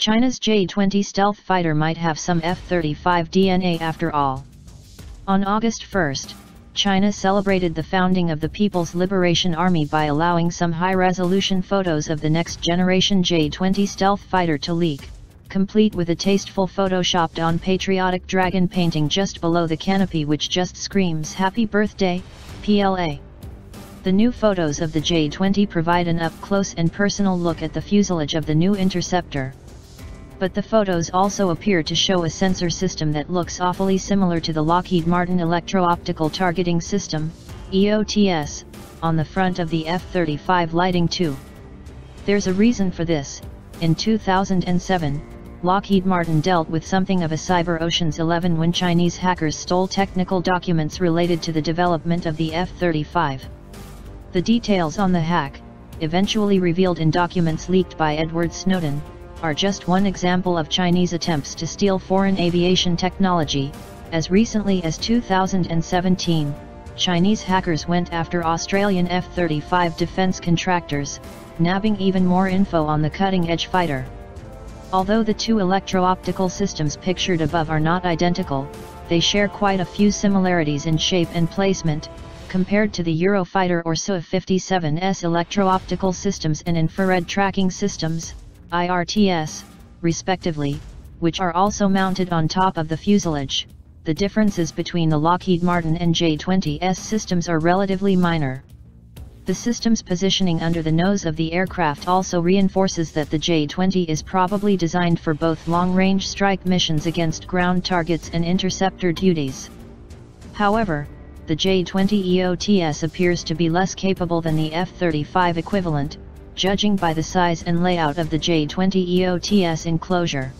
China's J-20 stealth fighter might have some F-35 DNA after all. On August 1, China celebrated the founding of the People's Liberation Army by allowing some high-resolution photos of the next-generation J-20 stealth fighter to leak, complete with a tasteful photoshopped-on patriotic dragon painting just below the canopy which just screams "Happy Birthday, PLA." The new photos of the J-20 provide an up-close and personal look at the fuselage of the new interceptor. But the photos also appear to show a sensor system that looks awfully similar to the Lockheed Martin Electro-Optical Targeting System, EOTS, on the front of the F-35 lighting too. There's a reason for this. In 2007, Lockheed Martin dealt with something of a cyber Ocean's 11 when Chinese hackers stole technical documents related to the development of the F-35. The details on the hack, eventually revealed in documents leaked by Edward Snowden, are just one example of Chinese attempts to steal foreign aviation technology. As recently as 2017, Chinese hackers went after Australian F-35 defense contractors, nabbing even more info on the cutting-edge fighter. Although the two electro-optical systems pictured above are not identical, they share quite a few similarities in shape and placement, compared to the Eurofighter or Su-57's electro-optical systems and infrared tracking systems, IRTS, respectively, which are also mounted on top of the fuselage. The differences between the Lockheed Martin and J-20's systems are relatively minor. The system's positioning under the nose of the aircraft also reinforces that the J-20 is probably designed for both long-range strike missions against ground targets and interceptor duties. However, the J-20 EOTS appears to be less capable than the F-35 equivalent, judging by the size and layout of the J-20 EOTS enclosure.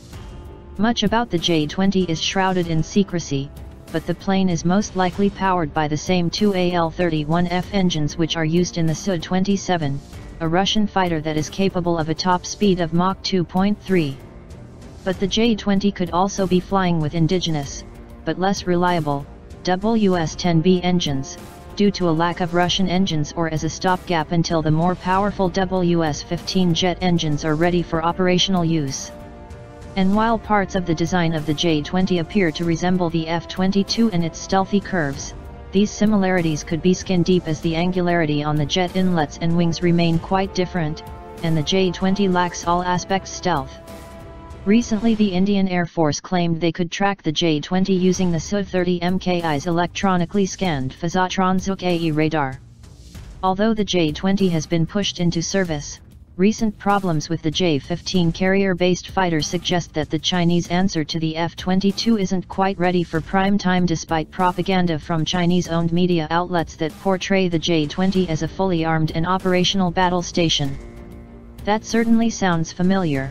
Much about the J-20 is shrouded in secrecy, but the plane is most likely powered by the same two AL-31F engines which are used in the Su-27, a Russian fighter that is capable of a top speed of Mach 2.3. But the J-20 could also be flying with indigenous, but less reliable, WS-10B engines, due to a lack of Russian engines or as a stopgap until the more powerful WS-15 jet engines are ready for operational use. And while parts of the design of the J-20 appear to resemble the F-22 and its stealthy curves, these similarities could be skin-deep as the angularity on the jet inlets and wings remain quite different, and the J-20 lacks all aspects stealth. Recently the Indian Air Force claimed they could track the J-20 using the Su-30 MKI's electronically scanned Phasotron Zook-AE radar. Although the J-20 has been pushed into service, recent problems with the J-15 carrier-based fighter suggest that the Chinese answer to the F-22 isn't quite ready for prime time despite propaganda from Chinese-owned media outlets that portray the J-20 as a fully armed and operational battle station. That certainly sounds familiar.